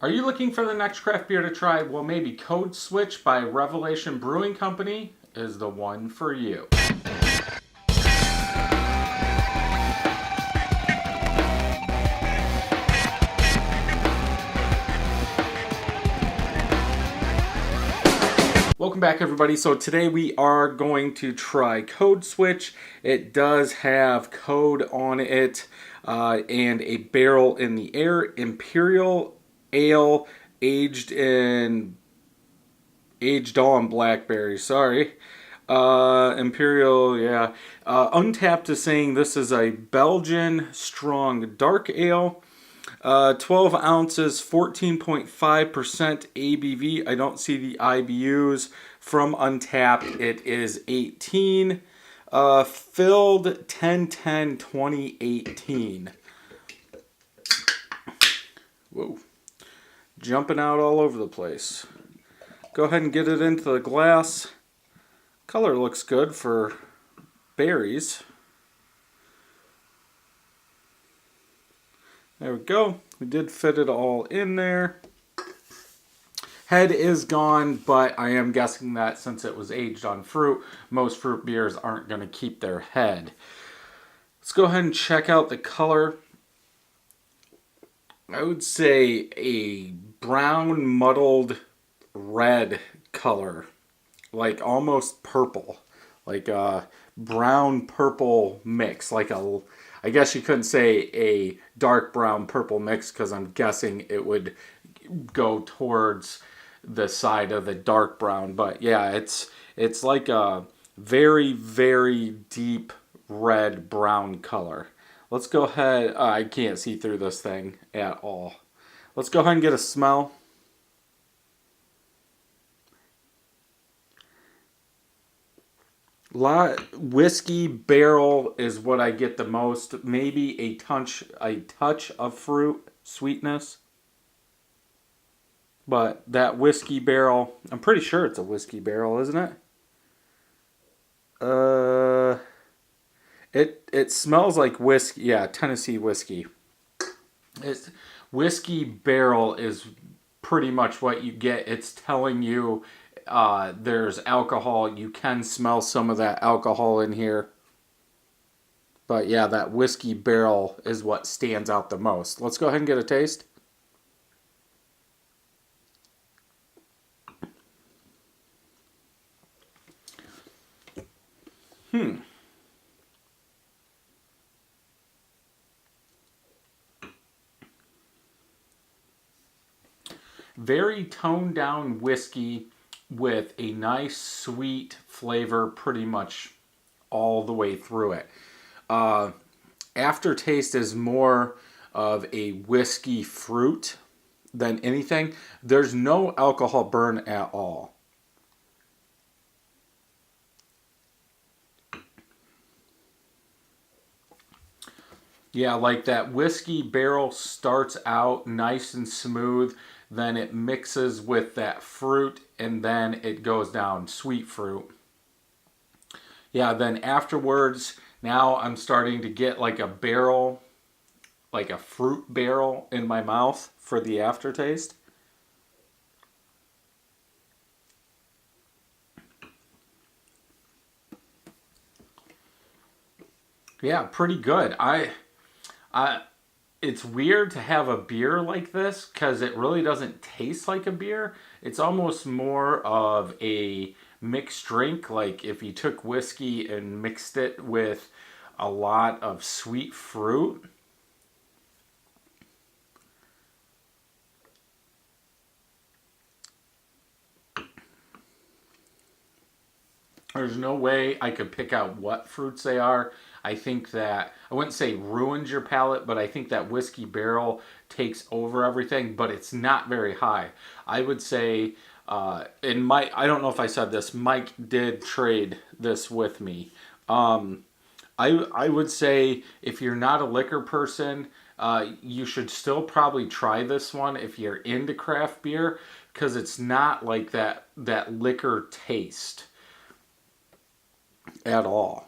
Are you looking for the next craft beer to try? Well, maybe Code Switch by Revelation Brewing Company is the one for you. Welcome back, everybody. So today we are going to try Code Switch. It does have code on it and a barrel in the air. Imperial ale aged on blackberries. Sorry. Imperial, yeah. Untapped is saying this is a Belgian strong dark ale. 12 ounces, 14.5% ABV. I don't see the IBUs. From Untapped, it is 18. Filled 10/10/2018. Whoa. Jumping out all over the place. Go ahead and get it into the glass. Color looks good for berries. There we go. We did fit it all in there. Head is gone, but I am guessing that since it was aged on fruit, most fruit beers aren't going to keep their head. Let's go ahead and check out the color. I would say a brown muddled red color, like almost purple, like a brown purple mix, like a, I guess you couldn't say a dark brown purple mix because I'm guessing it would go towards the side of the dark brown. But yeah, it's like a very, very deep red brown color. Let's go ahead. I can't see through this thing at all. Let's go ahead and get a smell. Whiskey barrel is what I get the most. Maybe a touch of fruit sweetness. But that whiskey barrel, I'm pretty sure it's a whiskey barrel, isn't it? It smells like whiskey. Yeah, Tennessee whiskey. Whiskey barrel is pretty much what you get. It's telling you there's alcohol. You can smell some of that alcohol in here. But yeah, that whiskey barrel is what stands out the most. Let's go ahead and get a taste. Very toned down whiskey with a nice sweet flavor pretty much all the way through it. Aftertaste is more of a whiskey fruit than anything. There's no alcohol burn at all. Yeah, like that whiskey barrel starts out nice and smooth, then it mixes with that fruit, and then it goes down sweet fruit. Yeah, then afterwards, now I'm starting to get like a barrel, like a fruit barrel in my mouth for the aftertaste. Yeah, pretty good. It's weird to have a beer like this because it really doesn't taste like a beer. It's almost more of a mixed drink, like if you took whiskey and mixed it with a lot of sweet fruit. There's no way I could pick out what fruits they are. I think that, I wouldn't say ruins your palate, but I think that whiskey barrel takes over everything, but it's not very high. I would say, and Mike, I don't know if I said this, Mike did trade this with me. I would say if you're not a liquor person, you should still probably try this one if you're into craft beer, because it's not like that liquor taste at all.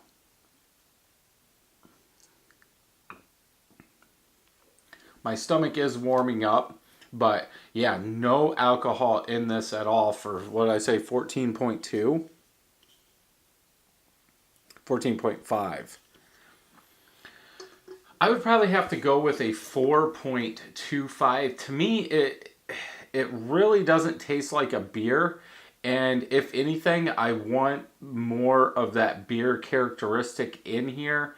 My stomach is warming up, But yeah, no alcohol in this at all for what did I say, 14.2? 14.5. I would probably have to go with a 4.25. To me, it really doesn't taste like a beer. And if anything, I want more of that beer characteristic in here.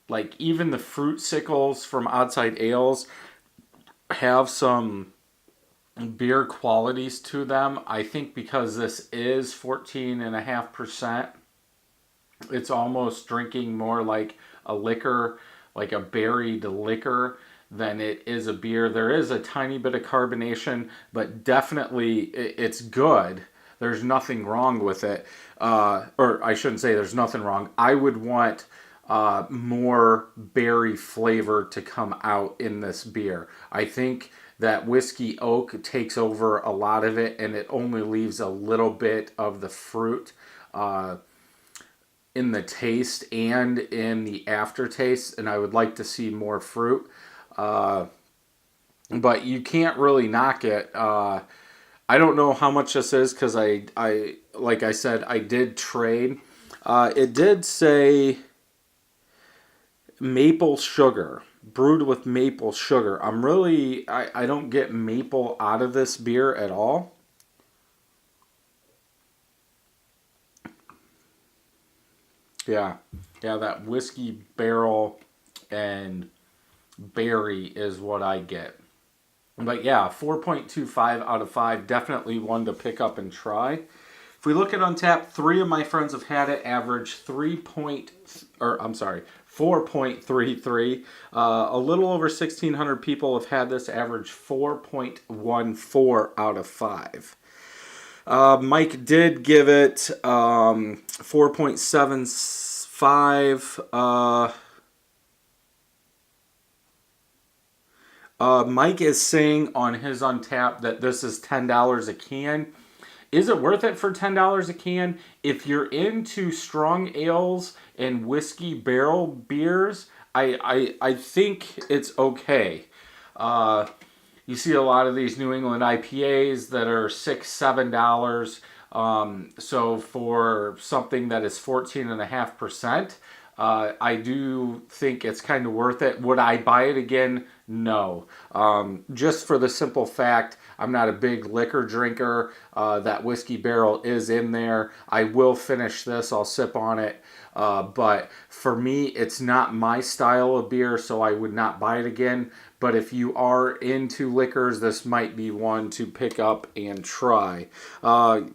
Like even the fruit sickles from Outside Ales have some beer qualities to them. I think because this is 14.5%, it's almost drinking more like a liquor, like a berried liquor, than it is a beer. There is a tiny bit of carbonation, but definitely it's good. There's nothing wrong with it. Or I shouldn't say there's nothing wrong. I would want more berry flavor to come out in this beer. I think that whiskey oak takes over a lot of it, and it only leaves a little bit of the fruit in the taste and in the aftertaste, and I would like to see more fruit. But you can't really knock it. I don't know how much this is because I like I said, I did trade. It did say maple sugar, brewed with maple sugar. I don't get maple out of this beer at all. Yeah, yeah, that whiskey barrel and berry is what I get. But yeah, 4.25 out of 5, definitely one to pick up and try. If we look at Untappd, 3 of my friends have had it, average 4.33. A little over 1,600 people have had this, average 4.14 out of 5. Mike did give it 4.75. Mike is saying on his Untappd that this is $10 a can. Is it worth it for $10 a can? If you're into strong ales and whiskey barrel beers, I think it's okay. You see a lot of these New England IPAs that are $6, $7. So for something that is 14.5%, I do think it's kind of worth it. Would I buy it again? No. Just for the simple fact, I'm not a big liquor drinker. That whiskey barrel is in there. I will finish this. I'll sip on it. But for me, it's not my style of beer, so I would not buy it again. But if you are into liquors, this might be one to pick up and try. And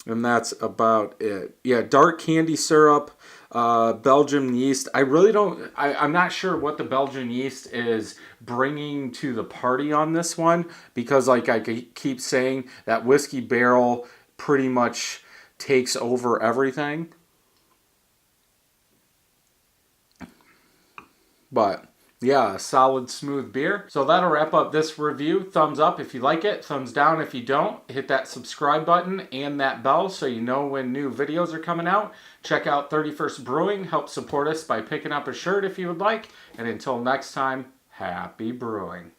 that's about it. Yeah, dark candy syrup, Belgian yeast. I'm not sure what the Belgian yeast is bringing to the party on this one, because like I keep saying, that whiskey barrel pretty much takes over everything. But yeah, solid, smooth beer. So that'll wrap up this review. Thumbs up if you like it. Thumbs down if you don't. Hit that subscribe button and that bell so you know when new videos are coming out. Check out 31st Brewing. Help support us by picking up a shirt if you would like. And until next time, happy brewing.